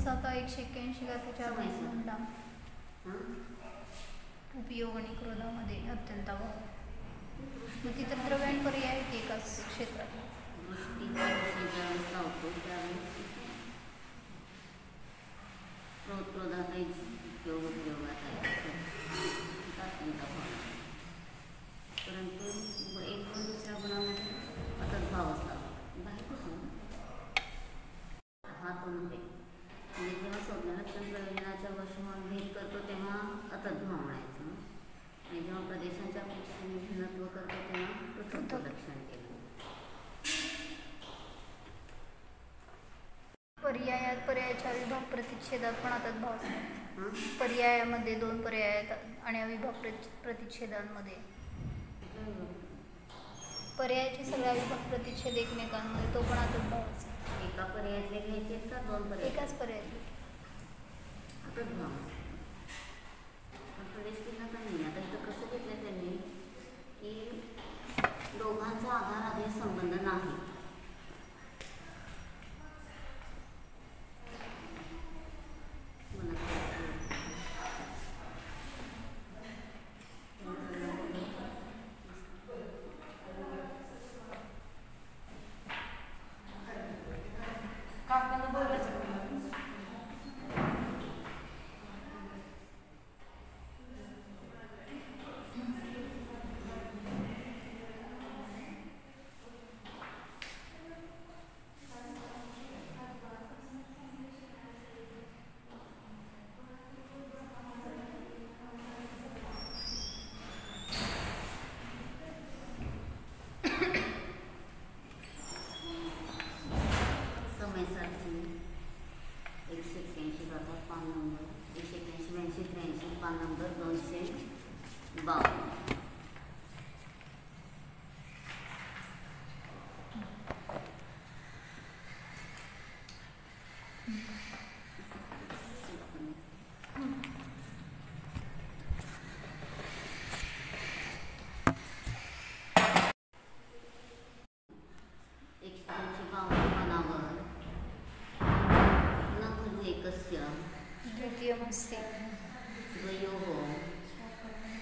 आता 181 गाथेच्या म्हणला उपयोग आणि क्रोधामध्ये अत्यंत अभाव. मग तिथं द्रव्याण पर्याय आहे की एकाच क्षेत्रात क्रोधाचा उपयोगात आहे अत्यंत अभाव. परंतु एक व दुसऱ्या गुणामध्ये अतद्भाव असला बाहेरपासून हा तो नव्हे. म्हणजे जेव्हा संज्ञालक्षण प्रयोजनाच्या वशमान भेद करतो तेव्हा अतद्भाव म्हणायचं आणि जेव्हा प्रदेशांच्या अपेक्षेने भिन्नत्व करतो तेव्हा पृथक्त्व लक्षण केलं. पर्यायाच्या अविभाग प्रतिच्छेदात पण अतद्भाव असतो. पर्यायामध्ये 2 पर्याय आहेत आणि अविभाग प्रतिच्छेदांमध्ये पर्यायाचे सगळे अविभाग प्रतिच्छेद एकमेकांमध्ये तो पण अतद्भाव असतो. एका पर्यायातले घ्यायचे का 2 पर्याय? एकाच पर्यायातले अतद्भाव. पण प्रदेश भिन्नता नाही. आता इथं कसं घेतलं त्यांनी की दोघांचा आधार आधी संबंध नाही.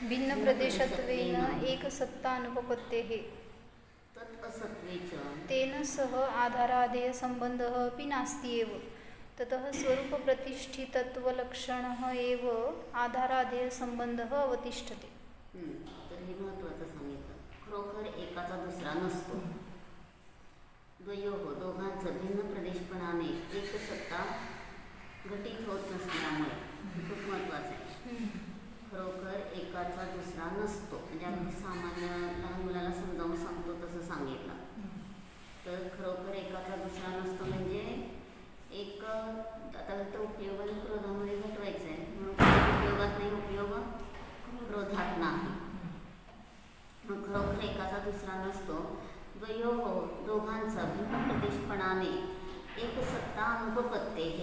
भिन्न प्रदेशत्वेन एक सत्ता अनुपपत्तेः तेन सह आधाराधेय संबंधः अपि नास्ति एव. ततः स्वरूपप्रतिष्ठितत्वलक्षणः एव आधाराधेय संबंधः अवतिष्ठते. तर हे महत्त्वाचं सांगितलं. खरोखर एकाचा दुसरा नसतो. द्वयोः दोघांचं भिन्न प्रदेशपणाने एक सत्ता घटित होत नसल्यामुळे खूप महत्त्वाचं आहे. खरोखर एकाचा दुसरा नसतो. म्हणजे आम्ही सामान्य लहान मुलाला समजावून सांगतो तसं सांगितलं. तर खरोखर एकाचा दुसरा नसतो म्हणजे एक आता तर उपयोग आणि क्रोधामध्ये घटवायचं आहे म्हणून उपयोगात नाही, उपयोग क्रोधात नाही. मग खरोखर एकाचा दुसरा नसतो. द्वयोः दोघांचा भिन्न प्रदेशपणाने एक सत्ता अनुपपत्तेः.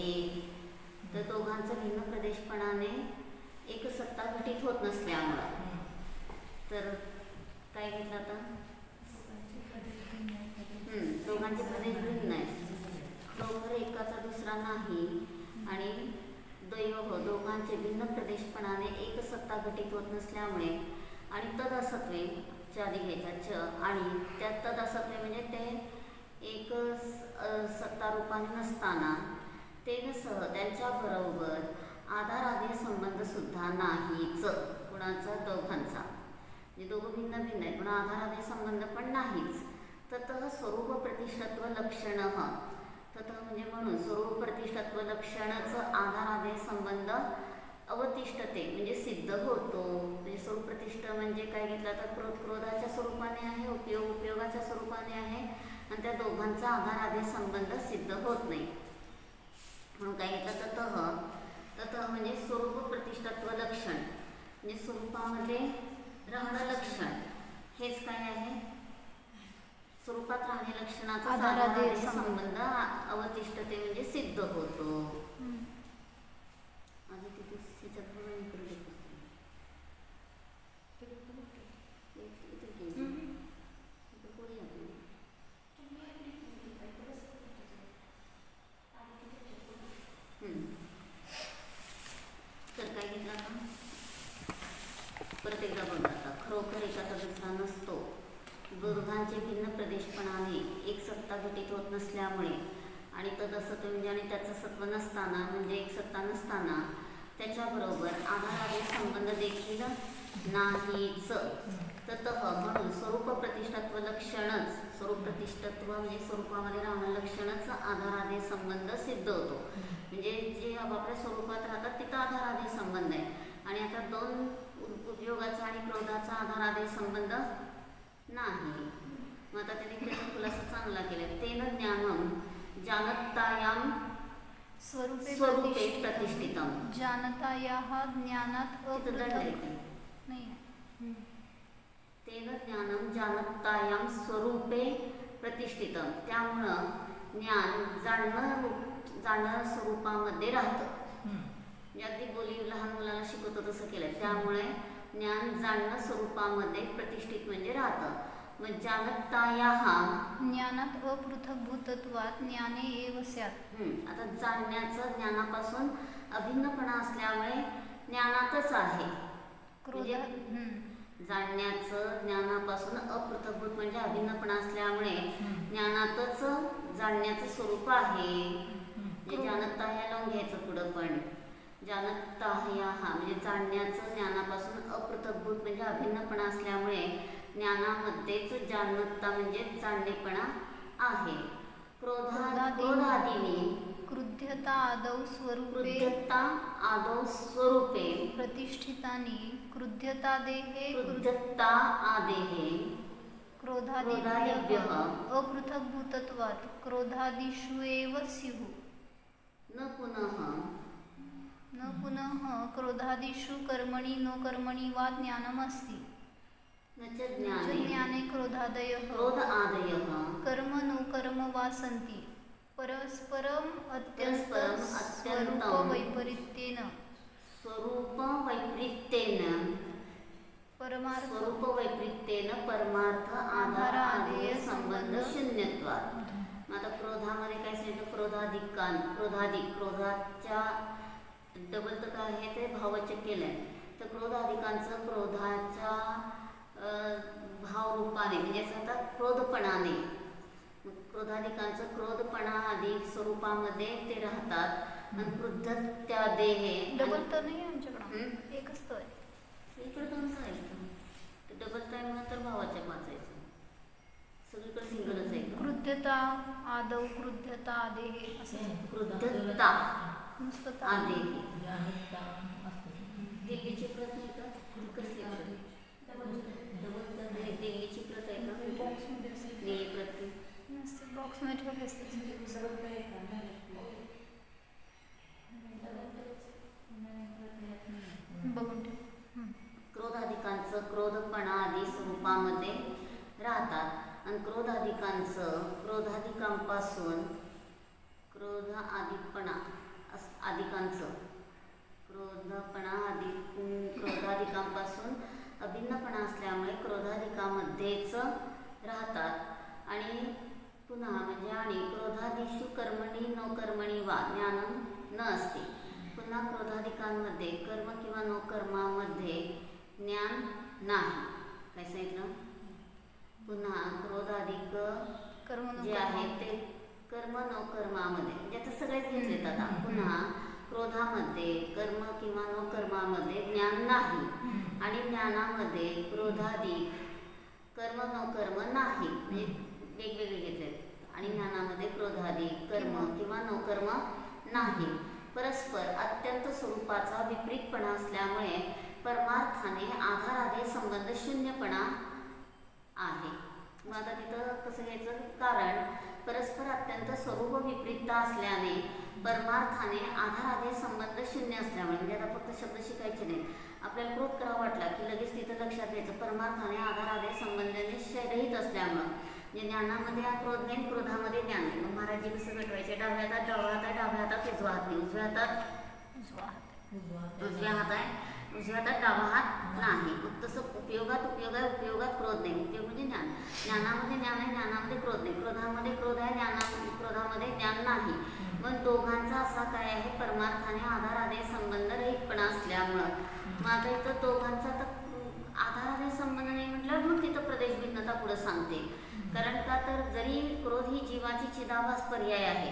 तर दोघांचं भिन्न प्रदेशपणाने एक सत्ता घटित होत नसल्यामुळं तर काय घेतलं आता दोघांचे प्रदेश भिन्न आहेत. खरोखर एकाचा दुसरा नाही आणि द्वयोः दोघांचे भिन्न प्रदेशपणाने एक सत्ता घटित होत नसल्यामुळे आणि तदसत्वे च्या आधी घ्यायचा च आणि त्या तदसत्वे म्हणजे ते एक सत्ता रूपाने नसताना तेन सह त्यांच्याबरोबर आधाराधेय संबंध सुद्धा नाहीच. कुणाचा? दोघांचा. म्हणजे दोघं भिन्न भिन्न आहेत पण आधाराधेय संबंध पण नाहीच. ततः स्वरूप प्रतिष्ठत्व लक्षण ततः म्हणजे म्हणून स्वरूप प्रतिष्ठत्व लक्षणाचं आधाराधेय संबंध अवतिष्ठते म्हणजे सिद्ध होतो. म्हणजे स्वरूप प्रतिष्ठा म्हणजे काय घेतला तर क्रोध क्रोधाच्या स्वरूपाने आहे, उपयोग उपयोगाच्या स्वरूपाने आहे आणि त्या दोघांचा आधाराधेय संबंध सिद्ध होत नाही. म्हणून काय घेतलं ततः म्हणजे स्वरूप प्रतिष्ठत्व लक्षण म्हणजे स्वरूपामध्ये राहणं लक्षण हेच काय आहे स्वरूपात राहणे लक्षणाचा आधाराधेय संबंध अवतिष्ठते म्हणजे सिद्ध होतो. दोघांचे भिन्न प्रदेशपणाने एक सत्ता घटित होत नसल्यामुळे आणि तदसत्व म्हणजे आणि त्याचं सत्व नसताना म्हणजे एक सत्ता नसताना त्याच्याबरोबर आधारादे संबंध देखील नाहीच. ततः म्हणून स्वरूप प्रतिष्ठत्व लक्षणच, स्वरूप प्रतिष्ठत्व म्हणजे स्वरूपामध्ये राहणं लक्षणच आधारादे संबंध सिद्ध होतो. म्हणजे जे आपापल्या स्वरूपात राहतात तिथं आधारादे संबंध आहे. आणि आता दोन उपयोगाचा आणि क्रोधाचा आधारादे संबंध नाही. मग आता त्याने त्याचा खुलासा चांगला केला. तेन ज्ञानम जानतायाम स्वरूपे प्रतिष्ठितम. जानतायाः ज्ञानात अपृथक नाही. तेन ज्ञानम जानतायाम स्वरूपे प्रतिष्ठितम. त्यामुळं ज्ञान जाणणं स्वरूपामध्ये राहतं. अगदी बोली लहान मुलाला शिकवतो तसं केलं. त्यामुळे ज्ञान जाणणं स्वरूपामध्ये प्रतिष्ठित म्हणजे राहतं. मग जानतायाः ज्ञानात अपृथक्भूतत्वात् ज्ञाने एव स्यात्. आता जाणण्याचं ज्ञानापासून अभिन्नपणा असल्यामुळे ज्ञानातच आहे. जाणण्याचं ज्ञानापासून अपृथक्भूत म्हणजे अभिन्नपणा असल्यामुळे ज्ञानातच जाणण्याचं स्वरूप आहे. म्हणजे जानताया लावून घ्यायचं पुढं. पण जानतायाः म्हणजे जाणण्याचं ज्ञानापासून अपृथक्भूत म्हणजे अभिन्नपणा असल्यामुळे ज्ञानामध्येच जानता म्हणजे जाणणेपणा आहे. क्रोधादीनी क्रुध्यता आदौ स्वरूपे प्रतिष्ठितानि क्रुध्यता आदेहे क्रोधादिभ्यः अपृथक्भूतत्वात् क्रोधादिषु एव स्युः. न पुनः क्रोधादिषु कर्मणि नो कर्मणि वा ज्ञानमस्ति. न च ज्ञाने क्रोधादयः कर्म नो कर्म वा सन्ति. परस्परम् अत्यन्तं स्वरूपवैपरीत्येन परमार्थ आधारादेय संबंध शून्यत्वात्. आता क्रोधामध्ये काय सांगितलं? क्रोधाच्या डबल तर काय आहे ते भाववाचक केलंय. तर क्रोधाधिकांचं क्रोधाच्या भावरूपाने म्हणजे आता क्रोधपणाने, क्रोधाधिकांचं क्रोधपणा अधिक स्वरूपामध्ये ते राहतात. आणि क्रुद्धत्या देहे डबल तर नाही आमच्याकडे, एकच तर आहे. इकडे दोन करायचं. डबल टाइम तर भावाच्या वाचायचं. सगळीकडे सिंगलच आहे. क्रुद्धता आदौ क्रुद्धता आदेहे असं. क्रुद्धता नुसतं आदेहे. दिल्लीची प्रत नाही का? कसली दिल्लीची प्रत आहे का? बॉक्समध्ये असेल. दिल्ली प्रत बॉक्समध्ये ठेवले असते. बघून ठेव. क्रोधाधिकांचं क्रोधपणा आदी स्वरूपामध्ये राहतात. आणि क्रोधाधिकांचं क्रोधाधिकांपासून क्रोधाधिकांपासून अभिन्नपणा असल्यामुळे क्रोधाधिकामध्येच राहतात. आणि पुन्हा म्हणजे आणि क्रोधादिषु कर्मणी नो कर्मणी वा ज्ञानम न असते. पुन्हा क्रोधाधिकांमध्ये कर्म किंवा नो कर्मामध्ये ज्ञान नाही. काय सांगितलं? पुन्हा क्रोधाधिक जे आहे ते कर्म नो कर्मामध्ये म्हणजे आता सगळेच घेतलेत. आता पुन्हा क्रोधामध्ये कर्म किंवा नो कर्मामध्ये ज्ञान नाही. आणि ज्ञानामध्ये क्रोधाधिक कर्म नो कर्म नाही म्हणजे वेगवेगळे घेतलेत. आणि ज्ञानामध्ये क्रोधाधिक कर्म किंवा नो कर्म नाही. परस्पर अत्यंत स्वरूपाचा विपरीतपणा असल्यामुळे परमार्थाने आधारादे संबंध शून्यपणा आहे. मग आता तिथं कसं घ्यायचं? कारण परस्पर अत्यंत स्वरूप विपरीतता असल्याने परमार्थाने आधारादे संबंध शून्य असल्यामुळे म्हणजे आता फक्त शब्द शिकायचे नाही. आपल्याला क्रोध करावा वाटला की लगेच तिथं लक्षात घ्यायचं परमार्थाने आधारादे संबंधाने रहित असल्यामुळं म्हणजे ज्ञानामध्ये क्रोध नाही, क्रोधामध्ये ज्ञान नाही. मग महाराजी कसं घटवायचे? डाव्या हातात उजवा हात नाही, उजव्या हातात उजव्या हातात डावा हात नाही. मग तसं उपयोगात क्रोध नाही. उपयोग म्हणजे ज्ञानामध्ये ज्ञान आहे, ज्ञानामध्ये क्रोध नाही. क्रोधामध्ये क्रोध आहे, क्रोधामध्ये ज्ञान नाही. मग दोघांचा असा काय आहे? परमार्थाने आधारादे संबंध रहितपणा असल्यामुळं मग आता इथं दोघांचा तर आधारादे संबंध नाही म्हटल्यावर मग तिथं प्रदेश भिन्नता पुढं सांगते. कारण का तर जरी क्रोध ही जीवाची चिदाभास पर्याय आहे,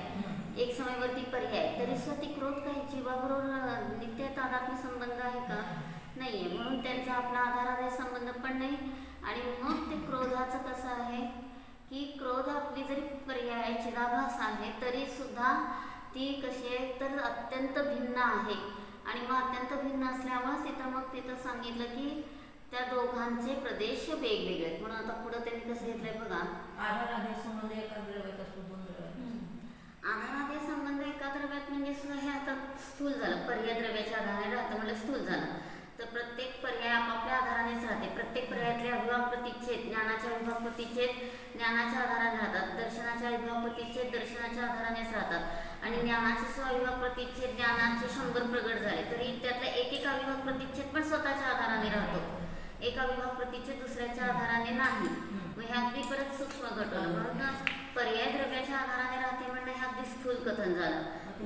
एक समयवरती पर्याय, तरी सुद्धा ती क्रोध काही जीवाबरोबर नित्य तादात्म्य संबंध आहे का? नाहीये. म्हणून त्यांचा आपला आधारादायी संबंध पण नाही. आणि मग ते क्रोधाचं कसं आहे की क्रोध आपली जरी पर्याय चिदाभास आहे तरी सुद्धा ती कशी आहे तर अत्यंत भिन्न आहे. आणि मग अत्यंत भिन्न असल्यामुळे तिथं सांगितलं की त्या दोघांचे प्रदेश वेगवेगळे आहेत. म्हणून आता पुढे त्यांनी कसं घेतलंय बघा, आधारादे संबंध एका द्रव्यात असतो, दोन द्रव्यात. आधारादे संबंध एका द्रव्यात म्हणजे हे आता स्थूल झालं, पर्याय द्रव्याच्या आधाराने राहतं म्हणजे स्थूल झालं. तर प्रत्येक पर्याय आपापल्या आधारानेच राहते. प्रत्येक पर्यायातले अविभाग प्रतिच्छेद ज्ञानाच्या अविभाग प्रतिच्छेद ज्ञानाच्या आधाराने राहतात, दर्शनाच्या अविभाग प्रतिच्छेद दर्शनाच्या आधारानेच राहतात. आणि ज्ञानाचे स्वविभाग प्रतिच्छेद ज्ञानाचे 100 प्रगट झाले तरी त्यातला एक अविभाग प्रतिच्छेद पण स्वतःच्या आधाराने राहतो, एका विभाग प्रतिच्छेद दुसऱ्याच्या आधाराने नाही. मग हे अगदी परत सूक्ष्म घटना. म्हणून पर्याय द्रव्याच्या आधाराने राहते म्हणलं हे अगदी स्थूल कथन झालं.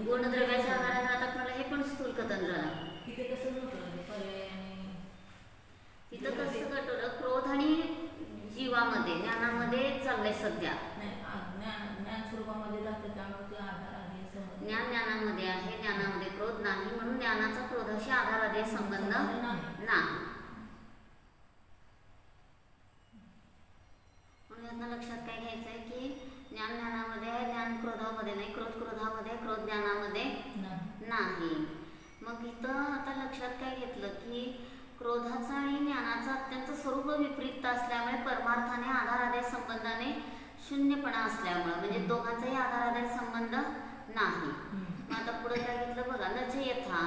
गुण द्रव्याच्या आधाराने राहतात म्हणलं हे पण स्थूल कथन झालं. तिथे कसं नव्हतं पर्याय आणि तिथं कसं घटवलं, क्रोध आणि जीवामध्ये ज्ञानामध्ये चाललंय सध्या. ज्ञान स्वरूपामध्ये जातं त्यामुळे ते आधारादे संबंध. ज्ञान ज्ञानामध्ये आहे, ज्ञानामध्ये क्रोध नाही, म्हणून ज्ञानाचा क्रोधाशी आधारादे संबंध नाही. लक्षात काय घ्यायचं आहे की ज्ञान ज्ञानामध्ये आहे, ज्ञान क्रोधामध्ये नाही, क्रोध क्रोधामध्ये, क्रोध ज्ञानामध्ये नाही. मग इथं आता लक्षात काय घेतलं की क्रोधाचा आणि ज्ञानाचा अत्यंत स्वरूप विपरीत असल्यामुळे परमार्थाने आधारादायक संबंधाने शून्यपणा असल्यामुळे म्हणजे दोघांचाही आधारादायक संबंध नाही. मग आता पुढे काय घेतलं बघा, नच यथा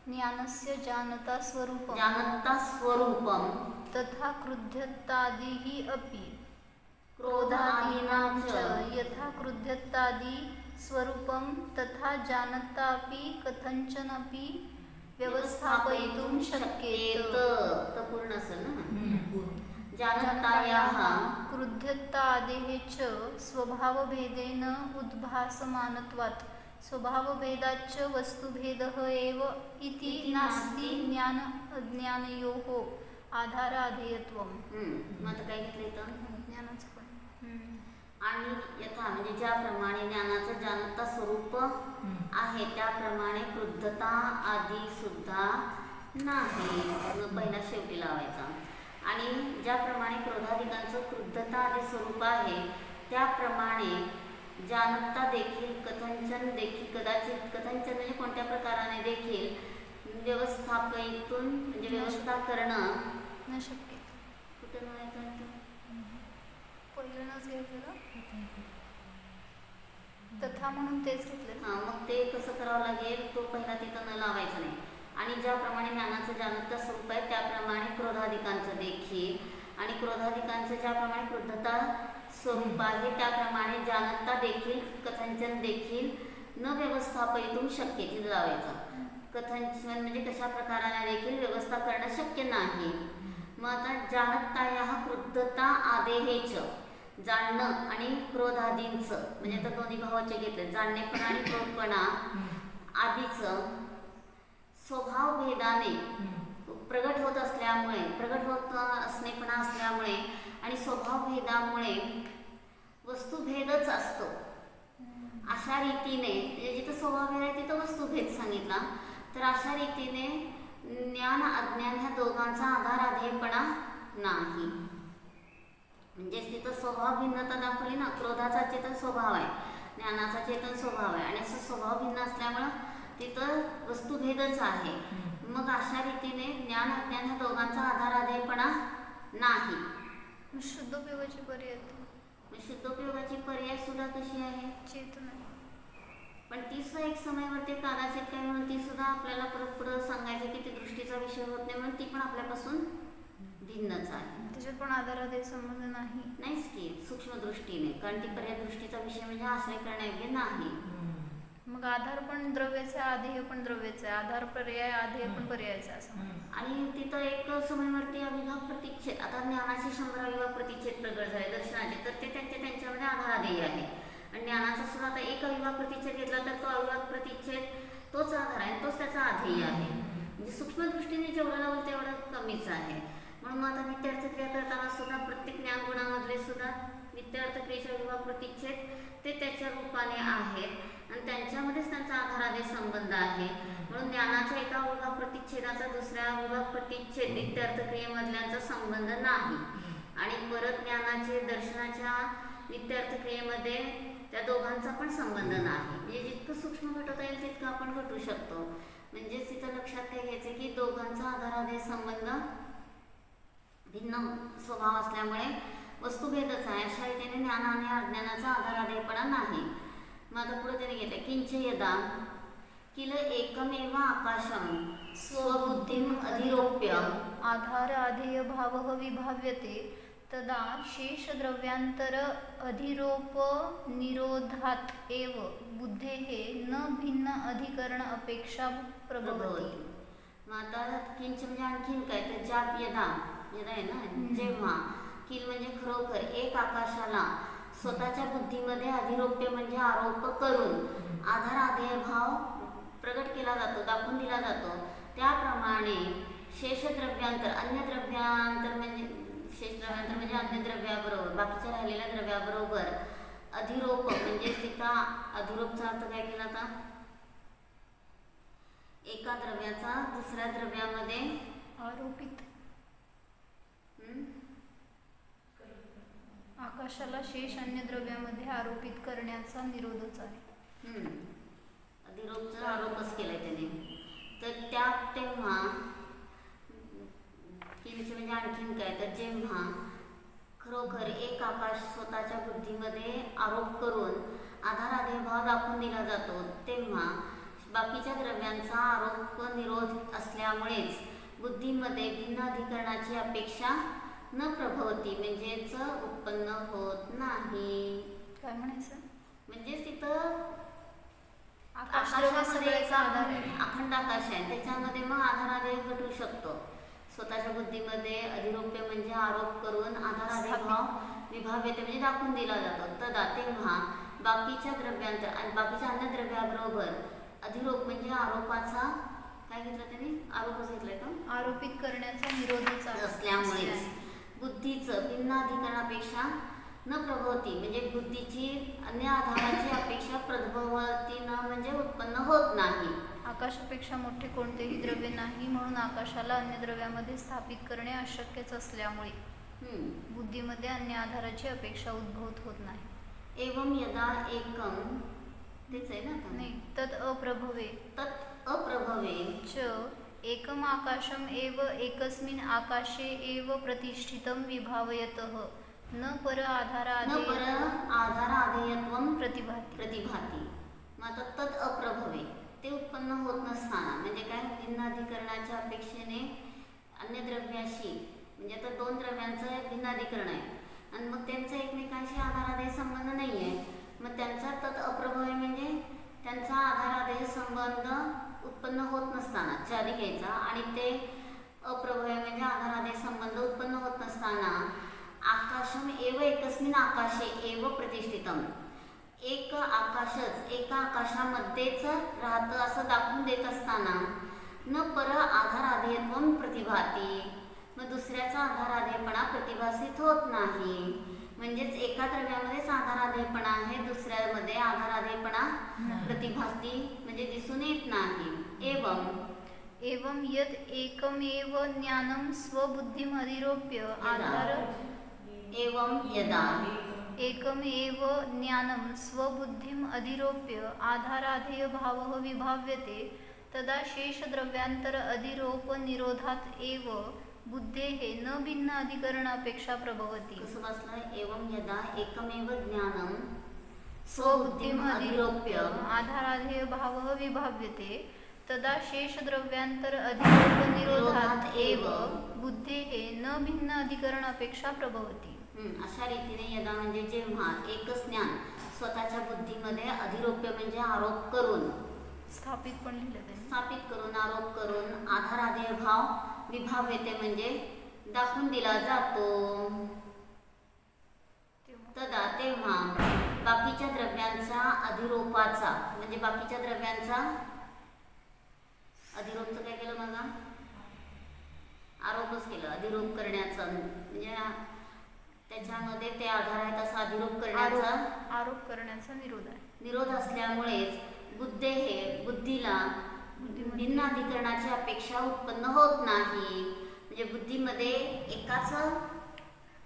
ज्ञानस्य जानता स्वरूपम जानता स्वरूपम तथा क्रुद्धतादिहि अपि क्रोधादीनां च यथा क्रुद्धतादि स्वरूपं तथा जानतापि कथंचनपि व्यवस्थापयितुं शक्येत. तर पूर्ण असेल ना. जानतायाः क्रुद्धतादेः च स्वभावभेदेन उद्भासमानत्वात् स्वभावभेदाच्च वस्तुभेदः एव इति नास्ति ज्ञान अज्ञानयोः आधाराधेयत्वम्. मग आता काय घेतलं इथं ज्ञानाचं पण आणि यथा म्हणजे ज्याप्रमाणे ज्ञानाचं जानता स्वरूप आहे त्याप्रमाणे क्रुद्धता आदी सुद्धा नाही. पहिला शेवटी लावायचा. आणि ज्याप्रमाणे क्रोधादिकांचं क्रुद्धता आदी स्वरूप आहे त्याप्रमाणे जानता देखील कथंचन देखील कदाचित कथंचन म्हणजे कोणत्या प्रकाराने देखील व्यवस्थापयितून म्हणजे व्यवस्था करणं न शक्य. कुठं म्हणायचं पहिल्यांदाच घ्यायचं तथा म्हणून तेच घेतलं. हां, मग ते कसं करावं लागेल, तो पहिला तिथं न लावायचा नाही. आणि ज्याप्रमाणे ज्ञानाचं जानता स्वरूप आहे त्याप्रमाणे क्रोधाधिकांचं देखील आणि क्रोधाधिकांचं ज्याप्रमाणे क्रुद्धता स्वरूप आहे त्याप्रमाणे जानता देखील कथंचन देखील न व्यवस्थापयितुं शक्य तिथं लावायचं. कथंचन म्हणजे कशा प्रकाराने देखील व्यवस्था करणं शक्य नाही. मग आता जानतायाः क्रुद्धता आदेहेच जाणणं आणि क्रोधादींचं म्हणजे आता दोन्ही भावाचे घेतले जाणणेपणा आणि क्रोधपणा आधीचं स्वभाव भेदाने प्रगट होत असल्यामुळे प्रगट होत असणेपणा असल्यामुळे आणि स्वभाव भेदामुळे वस्तुभेदच असतो. अशा रीतीने म्हणजे जिथं स्वभाव भेद आहे तिथं वस्तुभेद सांगितला. तर अशा रीतीने ज्ञान अज्ञान ह्या दोघांचा आधार आधेयपणा नाही. म्हणजेच तिथं स्वभाव भिन्नता दाखवली ना. क्रोधाचा चेतन स्वभाव आहे, ज्ञानाचा चेतन स्वभाव आहे आणि असं स्वभाव भिन्न असल्यामुळं तिथं वस्तुभेदच आहे. मग अशा रीतीने ज्ञान अज्ञान ह्या दोघांचा आधार आधेयपणा नाही. शुद्धोपयोगाची पर्याय शुद्धोपयोगाची पर्याय सुद्धा कशी आहे चेतन आहे. पण ती सुद्धा एक समयावरती कदाचित काय म्हणून ती सुद्धा आपल्याला परत पुढं सांगायचं की ती दृष्टीचा विषय होत नाही म्हणून ती पण आपल्यापासून भिन्नच आहे. त्याच्यात पण आधारादे संबंध नाहीच की सूक्ष्म दृष्टीने, कारण ती पर्याय दृष्टीचा विषय म्हणजे आश्रय करण्यायोग्य नाही. मग आधार पण द्रव्याचा आधेय पण द्रव्याचा आधार पर्याय आधेय पण पर्यायाचा असं. आणि तिथं एक समयवरती अविभाग प्रतिच्छेद आता ज्ञानाचे 100 अविभाग प्रतिच्छेद प्रगट झाले दर्शनाचे तर ते त्यांच्यामध्ये आधार आधेय आहे. आणि ज्ञानाचा सुद्धा आता एक अविभाग प्रतिच्छेद घेतला तर तो अविभाग प्रतिच्छेद तोच आधार आहे, तोच त्याचा आधेय आहे. म्हणजे सूक्ष्म दृष्टीने जेवढं लावलं तेवढं कमीच आहे. म्हणून आता विद्यार्थी क्रिया करताना सुद्धा प्रत्येक ज्ञान गुणामधले सुद्धा नित्यार्थ क्रियेच्या विभाग प्रतिच्छेद ते त्याच्या रूपाने आहेत आणि त्यांच्यामध्येच त्यांचा आधारादे संबंध आहे. म्हणून ज्ञानाच्या एका विभाग प्रतिच्छेदाचा दुसऱ्या विभाग प्रतिच्छेद नित्यार्थ क्रियेमधल्यांचा संबंध नाही. आणि परत ज्ञानाचे दर्शनाच्या नित्यार्थ क्रियेमध्ये त्या दोघांचा पण संबंध नाही. म्हणजे जितकं सूक्ष्म घटवता येईल तितकं आपण घटू शकतो. म्हणजेच तिथं लक्षात काय घ्यायचं की दोघांचा आधारादे संबंध भिन्न स्वभाव असल्यामुळे वस्तुभेदच आहे. अशा रीतीने ज्ञान आणि अज्ञानाचा आधारादेपणा नाही. मग आता पुढे त्याने घेतलं किंच यदा किल एकमेव आकाशम स्वबुद्धिम अधिरोप्य आधार आधेय भावः विभाव्यते तदा शेष द्रव्यांतर अधिरोप निरोधात एव बुद्धेः न भिन्न अधिकरण अपेक्षा प्रभवती. मग आता किंच म्हणजे आणखीन काय तर ज्या यदा यदा आहे ना जेव्हा किल म्हणजे खरोखर एक आकाशाला स्वतःच्या बुद्धीमध्ये अधिरोप्य म्हणजे आरोप करून आधार आधेय भाव प्रगट केला जातो, दाखवून दिला जातो. त्याप्रमाणे शेषद्रव्यांतर अन्य द्रव्यांतर म्हणजे शेषद्रव्यांतर म्हणजे अन्य द्रव्याबरोबर बाकीच्या राहिलेल्या द्रव्याबरोबर अधिरोप म्हणजे तिथं अधिरोपचा अर्थ काय केला आता एका द्रव्याचा दुसऱ्या द्रव्यामध्ये आरोपित आकाशाला शेष अन्य द्रव्यामध्ये आरोपित करण्याचा निरोधच आहे. अधिरोपचा आरोपच केलाय त्याने. तर त्या तेव्हा किंच म्हणजे आणखीन काय तर जेव्हा खरोखर एक आकाश स्वतःच्या बुद्धीमध्ये आरोप करून आधारादे भाव दाखवून दिला जातो तेव्हा बाकीच्या द्रव्यांचा आरोप व निरोध असल्यामुळेच बुद्धीमध्ये भिन्न अधिकरणाची अपेक्षा न प्रभवती म्हणजेच उत्पन्न होत नाही. काय म्हणायचं म्हणजे तिथं आकाशामध्ये अखंड आकाश आहे त्याच्यामध्ये मग आधारादे घटू शकतो. स्वतःच्या बुद्धीमध्ये अधिरोप्य म्हणजे आरोप करून आधारादे भाव विभाव्यते म्हणजे दाखवून दिला जातो. तदा तेव्हा बाकीच्या द्रव्यांतर आणि बाकीच्या अन्य द्रव्याबरोबर अधिरोप म्हणजे आरोपाचा काय घेतला त्याने आरोपच घेतलाय का आरोपित करण्याचा निरोधच असल्यामुळे बुद्धीचं भिन्न अधिकरणापेक्षा न प्रभवती म्हणजे बुद्धीची अन्य आधाराची अपेक्षा प्रभवती न म्हणजे उत्पन्न होत नाही. आकाशापेक्षा मोठे कोणतेही द्रव्य नाही म्हणून आकाशाला अन्य द्रव्यामध्ये स्थापित करणे अशक्यच असल्यामुळे बुद्धीमध्ये अन्य आधाराची अपेक्षा उद्भवत होत नाही. एवं यदा एकम तेच आहे ना नाही तत् अप्रभवे च एकम आकाशम एव एकस्मिन् आकाशे एव प्रतिष्ठितं विभावयतः न पर आधाराधेयत्वं प्रतिभाती. मग आता तत् अप्रभवे ते उत्पन्न होत नसताना म्हणजे काय भिन्नाधिकरणाच्या अपेक्षेने अन्य द्रव्याशी म्हणजे आता दोन द्रव्यांचं भिन्नाधिकरण आहे आणि मग त्यांचा एकमेकांशी आधारादेय संबंध नाही आहे. मग त्यांचा तत् अप्रभवे म्हणजे त्यांचा आधारादेय संबंध उत्पन्न होत नसताना आधी घ्यायचा आणि ते अप्रभवे म्हणजे आधारादेय संबंध उत्पन्न होत नसताना आकाशम एव एकस्मिन् आकाशे एव प्रतिष्ठितम एक आकाशच एका आकाशामध्येच राहतं असं दाखवून देत असताना न पर आधाराधेयत्वं प्रतिभाती मग दुसऱ्याचा आधाराधेयपणा प्रतिभासित होत नाही. म्हणजेच एका द्रव्यामध्येच आधाराधेयपणा आहे दुसऱ्यामध्ये आधाराधेयपणा प्रतिभाती म्हणजे दिसून येत नाही. एवं यद एकमेव ज्ञानं स्वबुद्धिम अधिरोप्य आधार एवं यदा एकमेव ज्ञानं स्वबुद्धिम अधिरोप्य आधाराधेय भावः विभाव्यते तदा शेष द्रव्यांतर अधिरोप निरोधात एव बुद्धेः न भिन्न अधिकरण अपेक्षा प्रभवती. कसं बसलं एवं यदा एकमेव ज्ञानं स्वबुद्धिम अधिरोप्य आधाराधेय भावः विभाव्यते तदा शेष द्रव्यांतर अधिरोप निरोधात एव बुद्धेः न भिन्न अधिकरण अपेक्षा प्रभवती. अशा रीतीने यदा म्हणजे जेव्हा एकच ज्ञान स्वतःच्या बुद्धीमध्ये अधिरोप्य म्हणजे आरोप करून स्थापित पण लिहिलं स्थापित करून आरोप करून आधाराधेय भाव विभाव्यते म्हणजे दाखवून दिला जातो. तदा तेव्हा बाकीच्या द्रव्यांचा अधिरोपाचा म्हणजे बाकीच्या द्रव्यांचा अधिरोपचं काय केलं बघा आरोपच केलं अधिरोप करण्याचं म्हणजे त्याच्यामध्ये ते आधार आहेत असा अधिरोप करण्याचा आरोप करण्याचा निरोध असल्यामुळेच बुद्धीला भिन्नाधिकरणाची अपेक्षा उत्पन्न होत नाही. म्हणजे बुद्धीमध्ये एकाच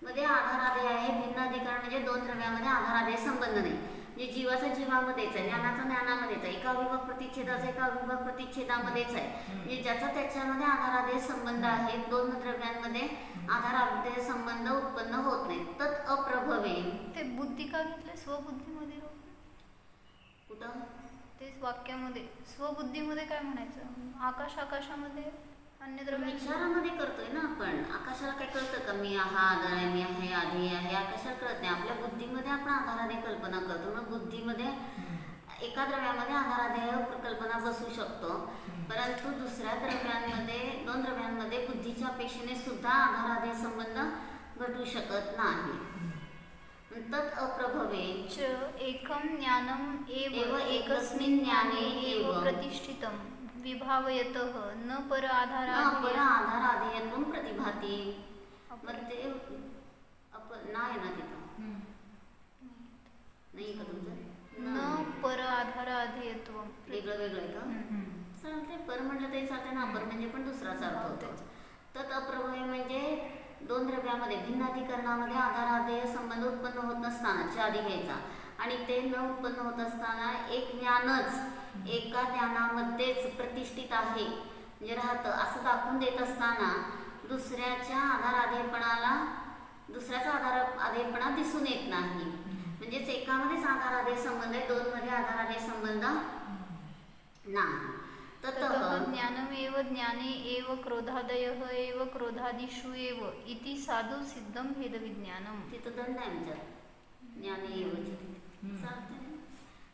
मध्ये आधारादय आहे, भिन्नाधिकरण म्हणजे दोन द्रव्यामध्ये आधारादय संबंध नाही. म्हणजे जीवाचा जीवामध्येच आहे, ज्ञानाचा ज्ञानामध्येच आहे, एका अविभाग प्रतिच्छेदाचा एका अविभाग प्रतिच्छेदामध्येच आहे. म्हणजे ज्याचा त्याच्यामध्ये आधारादय संबंध आहे, दोन द्रव्यांमध्ये आधारादय संबंध उत्पन्न होत नाही. तत् अप्रभवे. ते बुद्धी का घेतलंय? स्वबुद्धीमध्ये कुठं तेच वाक्यामध्ये स्वबुद्धीमध्ये काय म्हणायचं? आकाशामध्ये अन्य द्रव्य विचारामध्ये करतोय ना आपण. आकाशाला काय कळतं का मी हा आधार आहे, मी आहे आधी आहे, आकाशाला कळत नाही. आपल्या बुद्धीमध्ये आपण आधाराने कल्पना करतो. मग बुद्धीमध्ये एका द्रव्यामध्ये आधारादेय कल्पना बसू शकतो, परंतु दुसऱ्या द्रव्यांमध्ये दोन द्रव्यांमध्ये बुद्धीच्या अपेक्षेने सुद्धा आधारादेय संबंध घटू शकत नाही. तत् अप्रभवे च एकम ज्ञानम एव एकस्मिन् ज्ञाने एव प्रतिष्ठितम विभावयतः न पर आधारादेयत्वं प्रतिभाति. मग ते नाही ना तिथं नाही का तुमचं न पर आधारादेयत्वं वेगळं आहे का? चालते. पर म्हटलं तरी चालते ना, अपर म्हणजे पण दुसराच अर्थ होतो. तत् अप्रभवे म्हणजे दोन द्रव्यामध्ये भिन्नाधिकरणामध्ये आधारादेय संबंध उत्पन्न होत नसताना आधी घ्यायचा, आणि ते न उत्पन्न होत असताना एक ज्ञानच एका ज्ञानामध्येच प्रतिष्ठित आहे म्हणजे राहतं असं दाखवून देत असताना दुसऱ्याचा आधारादेयपणा दिसून येत नाही. म्हणजेच एकामध्येच आधारादेय संबंध आहे, दोन मध्ये आधारादेय संबंध नाही. ततः ज्ञानमेव ज्ञाने एव क्रोधादयः एव क्रोधादिषु एव इति साधु सिद्धं भेदविज्ञानम. तिथं दंड आहे आमच्यात ज्ञाने एव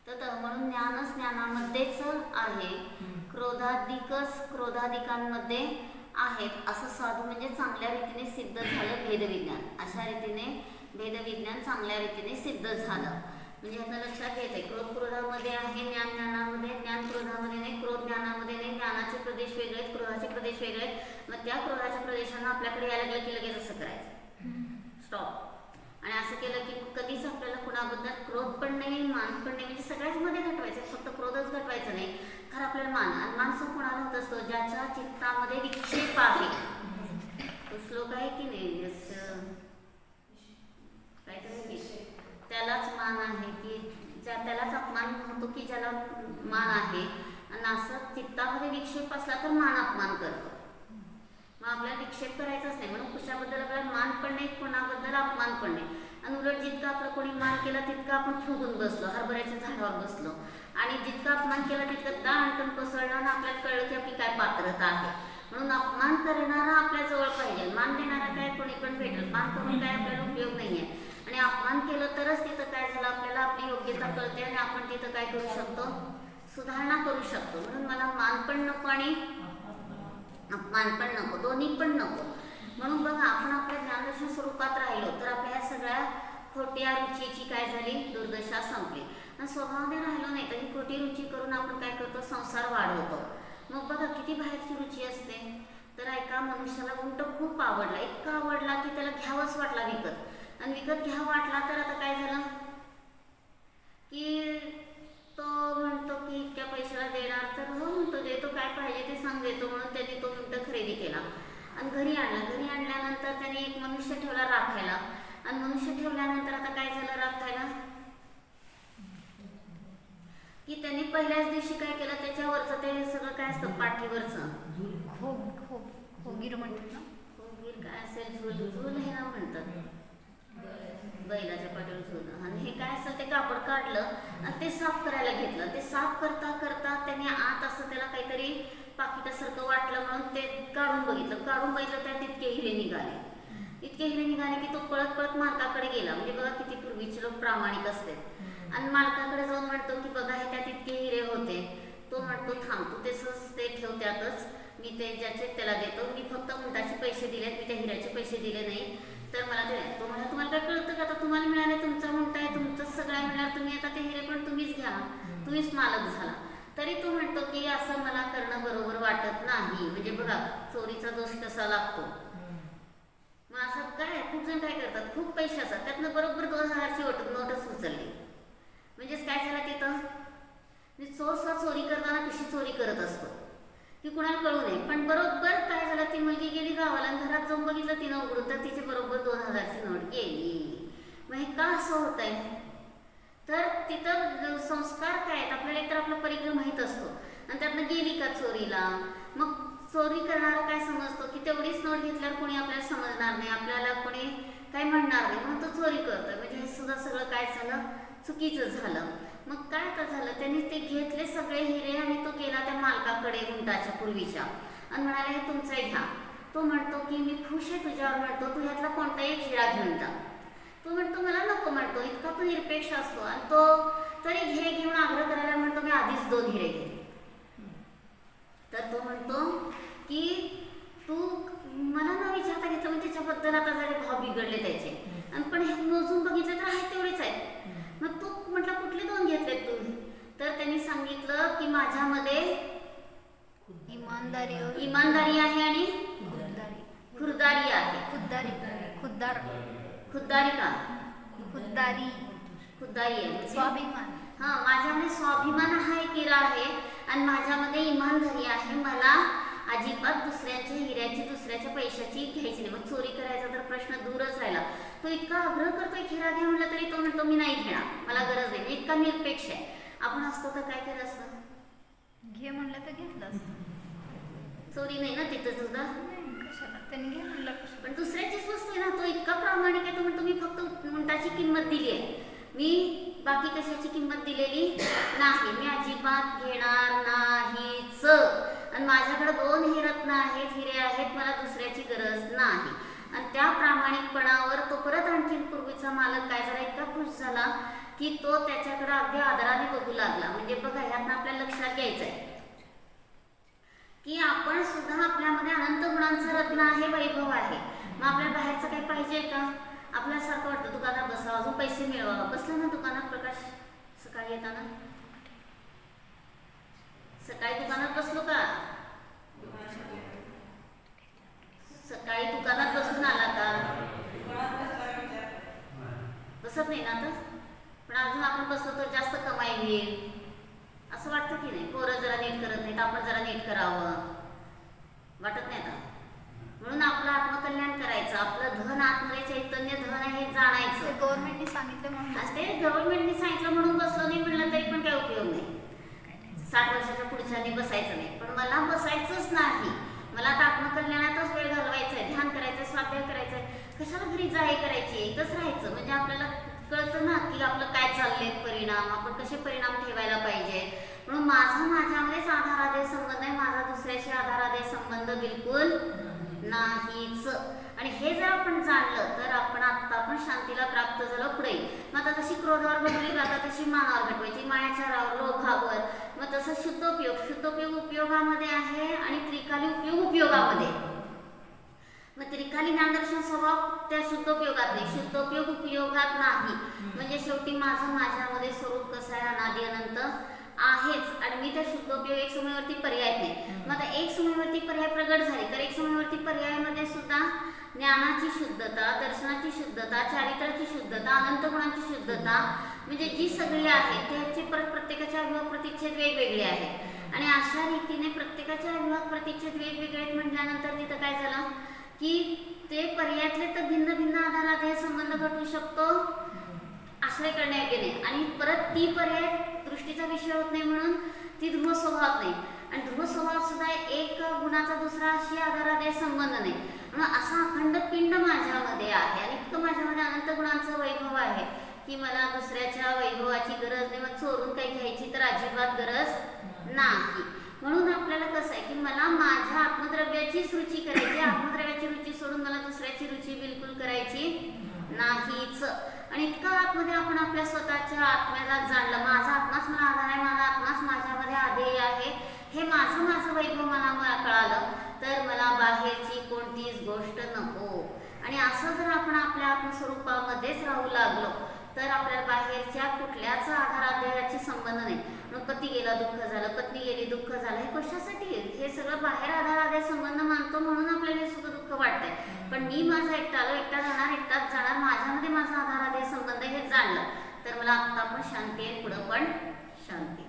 ततः म्हणून ज्ञानच ज्ञानामध्येच आहे, क्रोधादिकांमध्ये आहेत असं साधू म्हणजे चांगल्या रीतीने सिद्ध झालं भेदविज्ञान. अशा रीतीने भेदविज्ञान चांगल्या रीतीने सिद्ध झालं. म्हणजे आता लक्षात घ्यायचंय, क्रोध क्रोधामध्ये आहे, ज्ञान ज्ञानामध्ये, ज्ञान क्रोधामध्ये नाही, क्रोध ज्ञानामध्ये नाही. ज्ञानाचे प्रदेश वेगळे आहेत, क्रोधाचे प्रदेश वेगळे आहेत. मग त्या क्रोधाच्या प्रदेशांना आपल्याकडे यायला लागलं की लगेच असं करायचं स्टॉप. आणि असं केलं की कधीच आपल्याला कुणाबद्दल क्रोध पण नाही, मान पण नाही. म्हणजे सगळ्याच मध्ये घटवायचं, फक्त क्रोधच घटवायचं नाही. खरं आपल्याला मान माणसं कोणाला होत असतो ज्याच्या चित्तामध्ये विक्षेप आहे. तो श्लोक आहे की नाही काहीतरी, त्यालाच मान आहे की त्यालाच अपमान होतो की ज्याला मान आहे. आणि असं चित्तामध्ये विक्षेप असला तर मान अपमान करतो. मग आपल्याला विक्षेप करायचाच नाही, म्हणून कशाबद्दल आपल्याला मान पण नाही, कोणाबद्दल अपमान पण नाही. आणि उलट जितकं आपलं कोणी मान केला तितकं आपण फुगून बसलो, हरभऱ्याच्या झाडावर बसलो. आणि जितका अपमान केला तितकं दाणकन कोसळलं आणि आपल्याला कळलं की आपली काय पात्रता आहे. म्हणून अपमान करणारा आपल्या जवळ पाहिजे, मान देणारा काय कोणी पण भेटेल. मान करून काय आपल्याला उपयोग नाही आहे. आणि अपमान केलं तरच तिथं काय झालं आपल्याला आपली योग्यता कळते आणि आपण तिथं काय करू शकतो, सुधारणा करू शकतो. म्हणून मला मान पण नको आणि अपमान पण नको, दोन्ही पण नको. म्हणून बघा आपण आपल्या ज्ञानदर्शन स्वरूपात राहिलो तर आपल्या ह्या सगळ्या खोट्या रुचीची काय झाली, दुर्दशा संपली. आणि स्वभावाने राहिलो नाही तर ही खोटी रुची करून आपण काय करतो, संसार वाढवतो. मग बघा किती बाहेरची रुची असते. तर एका मनुष्याला उंट खूप आवडला, इतका आवडला की त्याला घ्यावंच वाटला विकत. आणि विकत घ्यावा वाटला तर आता काय झालं की तो म्हणतो की इतक्या पैशाला देणार, तर हो म्हणतो देतो, काय पाहिजे ते सांग देतो. म्हणून त्यांनी तो उंट खरेदी केला आणि घरी आणला. घरी आणल्यानंतर त्यांनी एक मनुष्य ठेवला राखायला. आणि मनुष्य ठेवल्यानंतर आता काय झालं राखायला की त्यांनी पहिल्याच दिवशी काय केलं, त्याच्यावरचं ते सगळं काय असतं पाठीवरचं खोगीर म्हणतात ना, खोगीर काय असेल, झूल हे नाव म्हणतात, बैलाच्या पाठीवर झूल. आणि हे काय असेल ते कापड काढलं आणि ते साफ करायला घेतलं. ते साफ करता करता त्याने आत असं त्याला काहीतरी पाकिटासारखं वाटलं म्हणून ते काढून बघितलं त्यात इतके हिरे निघाले की तो पळत पळत मालकाकडे गेला. म्हणजे बघा किती पूर्वीचे लोक प्रामाणिक असते. आणि मालकाकडे जाऊन म्हणतो की बघा हे त्यात इतके हिरे होते. तो म्हणतो थांब, तू ते ठेव त्यातच, मी ते ज्याचे त्याला देतो. मी फक्त उंटाचे पैसे दिलेत, मी त्या हिऱ्याचे पैसे दिले नाही, तर मला ते तो म्हणा तुम्हाला काय कळतं का, आता तुम्हाला मिळाले, तुमचा उंट आहे, तुमचंच सगळं मिळालं, तुम्ही आता ते हिरे पण तुम्हीच घ्या, तुम्हीच मालक झाला. तरी तो म्हणतो की असं मला करणं बरोबर वाटत नाही. म्हणजे बघा चोरीचा दोष कसा लागतो. मग असं काय खूप जण काय करतात, खूप पैशाचा त्यातनं बरोबर 2000ची नोटच उचलली. म्हणजेच काय झालं तिथं, चोर चोरी करताना कशी चोरी करत असतो की कुणाला कळू नये. पण बरोबर काय झालं, ती मुलगी गेली गावाला आणि घरात जाऊन बघितलं तिनं उघडून, तर तिची बरोबर 2000ची नोट गेली. मग हे का असं होत आहे, तर तिथं संस्कार काय आहेत आपल्याला, एकतर आपला परिग्रह माहीत असतो आणि त्यातनं गेली का चोरीला. मग चोरी करणारा काय समजतो की तेवढीच नोट घेतल्यावर कोणी आपल्याला समजणार नाही, आपल्याला कोणी काय म्हणणार नाही, म्हणून तो चोरी करतोय. म्हणजे हे सुद्धा सगळं काय झालं, चुकीचं झालं. मग काय आता झालं, त्यांनी ते घेतले सगळे हिरे आणि तो गेला त्या मालकाकडे उंटाच्या पूर्वीच्या आणि म्हणाले हे तुमचं घ्या. तो म्हणतो की मी खुश आहे तुझ्यावर, म्हणतो तू ह्यातला कोणताही एक हिरा घेऊन जा. तो म्हणतो मला नको, म्हणतो इतका पण निरपेक्ष असतो आणि तो तरी घे घेऊन आग्रह करायला म्हणतो मी आधीच 2 हिरे घेते. तर तो म्हणतो की तू मला न विचारता घेतलं, म्हणजे त्याच्याबद्दल आता जरी भाव बिघडले त्याचे, आणि पण हे मोजून बघितलं तर आहे तेवढेच आहेत. मग तू म्हटलं कुठले 2 घेतलेत तू, तर त्यांनी सांगितलं की माझ्यामध्ये इमानदारी आहे आणि खुरदारी आहे. खुद्दारी आहे स्वाभिमान. हा, माझ्यामध्ये स्वाभिमान हा एक हिरा आहे आणि माझ्यामध्ये इमानदारी आहे. मला अजिबात दुसऱ्याच्या हिऱ्याची, दुसऱ्याच्या पैशाची घ्यायची नाही. मग चोरी करायचा तर प्रश्न दूरच राहिला. तो इतका आग्रह करतोय हिरा घ्या म्हटलं तरी तो म्हणतो मी नाही घेणार, मला गरज नाही, मी इतका निरपेक्ष आहे. आपण असतो तर काय केलं असतं, घे म्हणलं तर घेतलं असतं. चोरी नाही ना तिथं सुद्धा, कशाला त्यांनी घे म्हणलं कसं. पण दुसऱ्याचीच वस्तू आहे ना, तो इतका प्रामाणिक आहे. तो म्हणतो मी फक्त उंटाची किंमत दिली आहे, मी बाकी कशाची किंमत दिलेली नाही, मी अजिबात घेणार नाहीच. आणि माझ्याकडे 2 हिरत्न आहेत, हिरे आहेत, मला दुसऱ्याची गरज नाही. आणि त्या प्रामाणिकपणावर तो परत आणखीन पूर्वीचा मालक काय झाला, इतका खुश झाला की तो त्याच्याकडे अगदी आदराने बघू लागला. म्हणजे बघा, ह्यातनं आपल्याला लक्षात घ्यायचं आहे की आपण सुद्धा आपल्यामध्ये अनंत गुणांचं रत्न आहे, वैभव आहे. मग आपल्याला बाहेरचं काही पाहिजे का, आपल्यासारखं वाटतं दुकानात बसावं, अजून पैसे मिळवावं. बसलं ना दुकानात प्रकाश, सकाळी येताना सकाळी दुकानात बसलो का, सकाळी दुकानात बसून आला का, बसत नाही ना आता. पण अजून आपण बसलो तर जास्त कमाई होईल असं वाटतं की नाही. पोरं जरा नीट करत नाहीत, आपण जरा नीट करावं वाटत नाही आता. म्हणून आपलं आत्मकल्याण करायचं, आपलं धन आतमध्ये चैतन्य धन आहे हे जाणायचं. गव्हर्नमेंटने सांगितलं म्हणून, ते गव्हर्नमेंटने सांगितलं म्हणून बसलो नाही म्हणलं तरी पण काय उपयोग नाही. 60 वर्षाच्या पुढच्यानी बसायचं नाही, पण मला बसायचंच नाही. मला आता आत्मकल्याणातच वेळ घालवायचा आहे, ध्यान करायचं, स्वाध्याय करायचं आहे. कशाला घरी जाय करायची, इथंच राहायचं. म्हणजे आपल्याला कळतं ना की आपलं काय चाललंय, परिणाम आपण कसे परिणाम ठेवायला पाहिजे. म्हणून माझ्यामध्येच आधारादय संबंध आहे, माझा दुसऱ्याशी आधारादय संबंध बिलकुल नाहीच. आणि हे जर आपण जाणलं तर आपण शांतीला प्राप्त झालो. पुढे मग आता तशी क्रोधावर घडवली जाता तशी मानावर घडवायची, मायाचारावर, लोभावर. मग तसं शुद्धोपयोग उपयोगामध्ये आहे आणि त्रिकाली उपयोग उपयोगामध्ये. मग त्रिकाली ज्ञानदर्शन स्वभाव त्या शुद्धोपयोगात नाही, शुद्धोपयोग उपयोगात नाही. म्हणजे शेवटी माझ्यामध्ये स्वरूप कसं आहे, अनादि अनंत आहेच. आणि मी त्या शुद्धोपयोग एक समयवरती पर्याय नाही. मग आता एक समयवरती पर्याय प्रगट झाली तर एक समयवरती पर्यायामध्ये सुद्धा ज्ञानाची शुद्धता, दर्शनाची शुद्धता, चारित्र्याची शुद्धता, अनंत गुणांची शुद्धता, म्हणजे जी सगळी आहे त्याचे प्रत्येकाच्या अभिभाग प्रतिच्छेद वेगवेगळे आहेत. आणि अशा रीतीने प्रत्येकाच्या अभिभाग प्रतिच्छेद वेगवेगळे आहेत म्हटल्यानंतर तिथं काय झालं की ते पर्यायातले तर भिन्न भिन्न आधारात हे संबंध घटू शकतो, आश्रय करण्यायोग्य नाही. आणि परत ती पर्याय दृष्टीचा विषय होत नाही म्हणून ती ध्रुव स्वभावात नाही. आणि ध्रुव स्वभाव सुद्धा एक गुणाचा दुसरा अशी आधारात संबंध नाही. म्हणून असा अखंड पिंड माझ्यामध्ये आहे आणि इतकं माझ्यामध्ये अनंत गुणांचं वैभव आहे की मला दुसऱ्याच्या वैभवाची गरज नाही. मग चोरून काही घ्यायची तर अजिबात गरज नाही. म्हणून आपल्याला कसं आहे की मला माझ्या आत्मद्रव्याचीच रुची करायची, आत्मद्रव्याची रुची सोडून मला दुसऱ्याची रुची बिलकुल करायची नाहीच. आणि इतका आतमध्ये आपण आपल्या स्वतःच्या आत्म्याला जाणलं, माझा आत्माच मला आधार आहे, माझा आत्माच माझ्यामध्ये आधेय आहे, हे माझं वैभव मला कळालं तर मला बाहेरची कोणतीच गोष्ट नको. आणि असं जर आपण आपल्या आत्मस्वरूपामध्येच राहू लागलो तर आपल्याला बाहेरच्या कुठल्याच आधाराध्यायाची संबंध नाही. मग पती गेला दुःख झालं, पत्नी गेली दुःख झालं, हे कशासाठी? हे सगळं बाहेर आधाराध्याय संबंध मानतो म्हणून आपल्याला हे सुद्धा दुःख वाटतंय. पण मी माझा एकटा आलो, एकटा जाणार, एकटाच जाणार, माझ्यामध्ये माझा आधार आधी संबंध हे जाणलं तर मला आत्ता पण शांती आहे, पुढं पण शांती.